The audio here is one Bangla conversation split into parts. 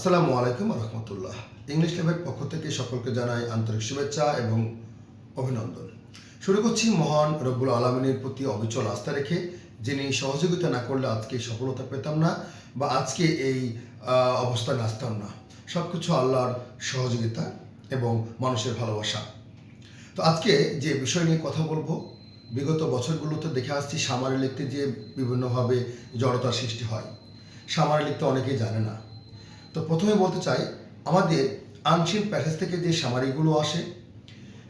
আসসালামু আলাইকুম রহমতুল্লাহ। ইংলিশ ল্যাবের পক্ষ থেকে সকলকে জানাই আন্তরিক শুভেচ্ছা এবং অভিনন্দন। শুরু করছি মহান রব্বুল আলামিনের প্রতি অবিচল আস্থা রেখে, যিনি সহযোগিতা না করলে আজকে সফলতা পেতাম না বা আজকে এই অবস্থানে আসতাম না। সব কিছু আল্লাহর সহযোগিতা এবং মানুষের ভালোবাসা। তো আজকে যে বিষয় নিয়ে কথা বলবো, বিগত বছরগুলোতে দেখে আসছি সামারি লিখতে যে বিভিন্নভাবে জড়তার সৃষ্টি হয়। সামারি লিখতে অনেকেই জানে না। তো প্রথমে বলতে চাই, আমাদের আনসিন প্যাসেজ থেকে যে সামারিগুলো আসে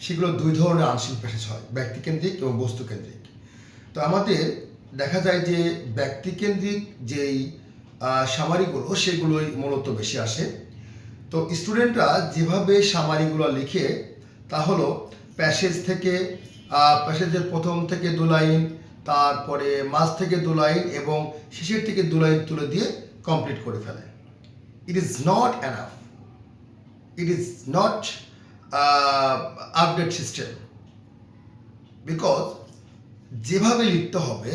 সেগুলো দুই ধরনের আনসিন প্যাসেজ হয়, ব্যক্তিকেন্দ্রিক এবং বস্তুকেন্দ্রিক। তো আমাদের দেখা যায় যে ব্যক্তিকেন্দ্রিক যেই সামারিগুলো সেগুলোই মূলত বেশি আসে। তো স্টুডেন্টরা যেভাবে সামারিগুলো লিখে তা হলো প্যাসেজ থেকে প্যাসেজের প্রথম থেকে 2 লাইন, তারপরে মাঝ থেকে 2 লাইন এবং শেষের থেকে 2 লাইন তুলে দিয়ে কমপ্লিট করে ফেলে। It is not enough. It is not update system. Because যেভাবে লিখতে হবে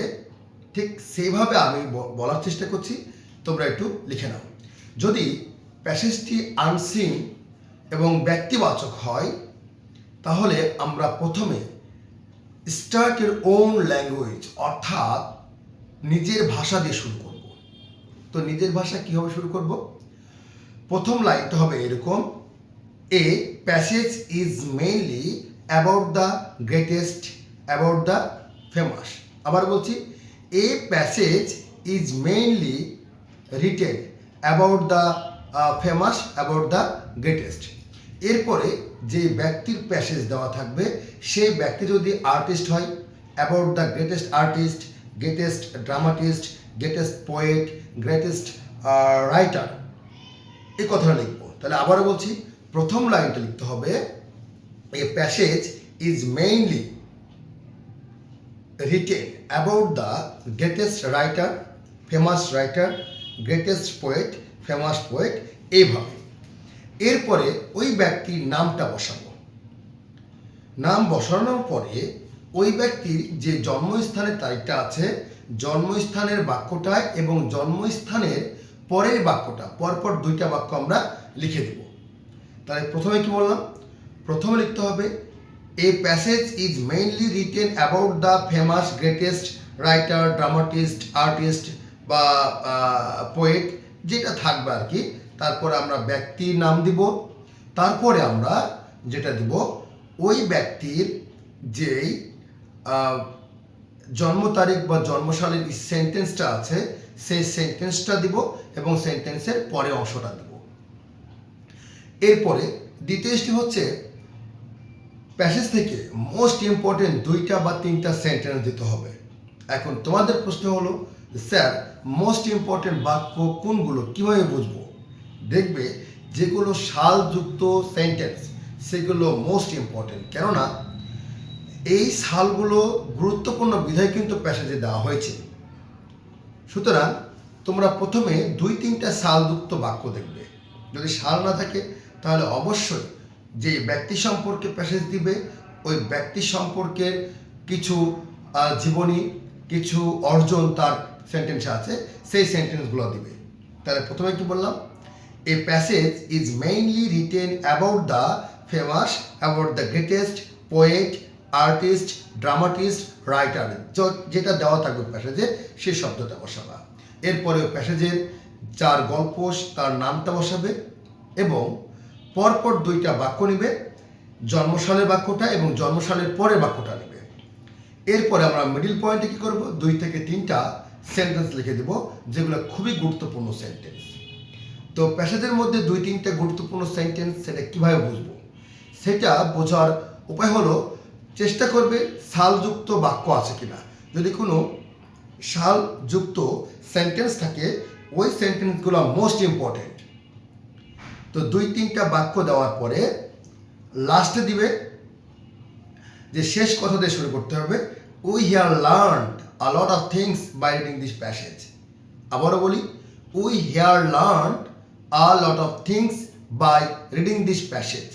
ঠিক সেইভাবে আমি বলার চেষ্টা করছি, তোমরা একটু লিখে নাও। যদি প্যাসেজটি আনসিন এবং ব্যক্তিবাচক হয় তাহলে আমরা প্রথমে স্টার্ট এর ওন ল্যাঙ্গুয়েজ অর্থাৎ নিজের ভাষা দিয়ে শুরু করব। তো নিজের ভাষা কীভাবে শুরু করব? প্রথম লাইনটা হবে এরকম: a passage is mainly about the greatest, about the famous. আবার বলছি, a passage is mainly written about the famous, about the greatest. এরপরে যে ব্যক্তির প্যাসেজ দেওয়া থাকবে সেই ব্যক্তি যদি আর্টিস্ট হয়, about the greatest artist, greatest dramatist, greatest poet, greatest writer, এই কথাটা লিখবো। তাহলে আবারও বলছি, প্রথম লাইনটা লিখতে হবে a passage is mainly written about the greatest writer, famous writer, greatest poet, famous poet, এইভাবে। এরপরে ওই ব্যক্তির নামটা বসাবো। নাম বসানোর পরে ওই ব্যক্তির যে জন্মস্থানের তারিখটা আছে, জন্মস্থানের বাক্যটা এবং জন্মস্থানের পরের বাক্যটা, পরপর 2টা বাক্য আমরা লিখে দেব। তাহলে প্রথমে কি বললাম? প্রথমে লিখতে হবে a passage is mainly written about the famous, greatest writer, dramatist, artist বা পোয়েট, যেটা থাকবে আর কি। তারপরে আমরা ব্যক্তির নাম দিব। তারপরে আমরা যেটা দিব, ওই ব্যক্তির যেই জন্ম তারিখ বা জন্মসালের সেন্টেন্সটা আছে সেই সেন্টেন্সটা দিব এবং সেন্টেন্সের পরে অংশটা দিব। এরপরে দ্বিতীয় স্টেপ হচ্ছে প্যাসেজ থেকে মোস্ট ইম্পর্টেন্ট 2টা বা 3টা সেন্টেন্স দিতে হবে। এখন তোমাদের প্রশ্ন হলো, স্যার মোস্ট ইম্পর্টেন্ট বাক্য কোনগুলো, কীভাবে বুঝবো? দেখবে যেগুলো সালযুক্ত সেন্টেন্স সেগুলো মোস্ট ইম্পর্টেন্ট, কেননা এই সালগুলো গুরুত্বপূর্ণ বিধায় কিন্তু প্যাসেজে দেওয়া হয়েছে। সুতরাং তোমরা প্রথমে 2-3টা সালযুক্ত বাক্য দেখবে। যদি সাল না থাকে তাহলে অবশ্যই যে ব্যক্তি সম্পর্কে প্যাসেজ দিবে ওই ব্যক্তি সম্পর্কের কিছু জীবনী, কিছু অর্জন তার সেন্টেন্সে আছে, সেই সেন্টেন্সগুলো দিবে। তাহলে প্রথমে কি বললাম? A passage is mainly written about the famous, about the greatest poet, artist, dramatist, writer, যেটা দেওয়া থাকবে প্যাসেজে সেই শব্দটা বসাবা। এরপরে প্যাসেজের যার গল্প তার নামটা বসাবে এবং পরপর 2টা বাক্য নিবে, জন্মসালের বাক্যটা এবং জন্মসালের পরের বাক্যটা নেবে। এরপরে আমরা মিডিল পয়েন্টে কী করব, 2 থেকে 3টা সেন্টেন্স লিখে দেব যেগুলো খুবই গুরুত্বপূর্ণ সেন্টেন্স। তো প্যাসেজের মধ্যে 2-3টা গুরুত্বপূর্ণ সেন্টেন্স, সেটা কীভাবে বুঝবো? সেটা বোঝার উপায় হলো চেষ্টা করবে সালযুক্ত বাক্য আছে কিনা। যদি কোনো সালযুক্ত সেন্টেন্স থাকে ওই সেন্টেন্সগুলো মোস্ট ইম্পর্টেন্ট। তো 2-3টা বাক্য দেওয়ার পরে লাস্টে দিবে যে শেষ কথা দিয়ে শুরু করতে হবে, we have learned a lot of things by reading this passage. আবারও বলি, we have learned a lot of things by reading this passage.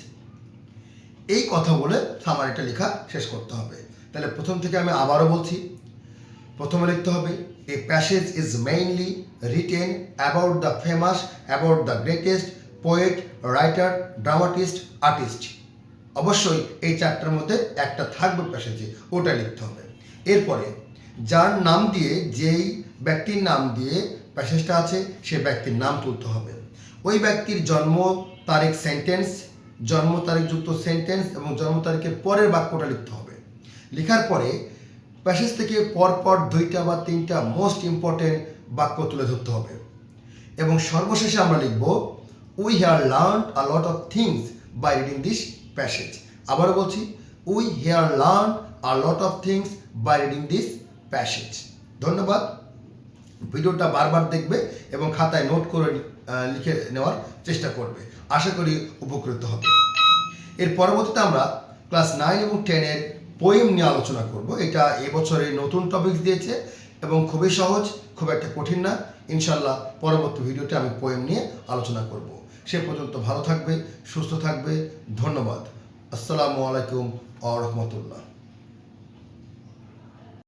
এই কথা বলে সামারিটা লেখা শেষ করতে হবে। তাহলে প্রথম থেকে আমি আবারও বলছি, প্রথমে লিখতে হবে এ A passage is mainly written about the famous, about the greatest poet, writer, dramatist, artist. অবশ্যই এই চারটার মধ্যে একটা থাকবে প্যাসেজে, ওটা লিখতে হবে। এরপরে যার নাম দিয়ে, যেই ব্যক্তির নাম দিয়ে প্যাসেজটা আছে সে ব্যক্তির নাম তুলতে হবে। ওই ব্যক্তির জন্ম তারিখ সেন্টেন্স, জন্ম তারিখযুক্ত সেন্টেন্স এবং জন্ম তারিখের পরের বাক্যটা লিখতে হবে। লেখার পরে প্যাসেজ থেকে পরপর 2টা বা 3টা মোস্ট ইম্পর্টেন্ট বাক্য তুলে ধরতে হবে এবং সর্বশেষে আমরা লিখব we have learned a lot of things by reading this passage. আবারও বলছি, we have learned a lot of things by reading this passage. ধন্যবাদ। ভিডিওটা বারবার দেখবে এবং খাতায় নোট করে লিখে নেওয়ার চেষ্টা করবে। আশা করি উপকৃত হবে। এর পরবর্তীতে আমরা ক্লাস 9 এবং 10-এর পোয়েম নিয়ে আলোচনা করব। এটা এবছরে নতুন টপিকস দিয়েছে এবং খুবই সহজ, খুব একটা কঠিন না। ইনশাল্লাহ পরবর্তী ভিডিওতে আমি পোয়েম নিয়ে আলোচনা করব। সে পর্যন্ত ভালো থাকবে, সুস্থ থাকবে। ধন্যবাদ। আসসালামু আলাইকুম ওয়া রাহমাতুল্লাহ।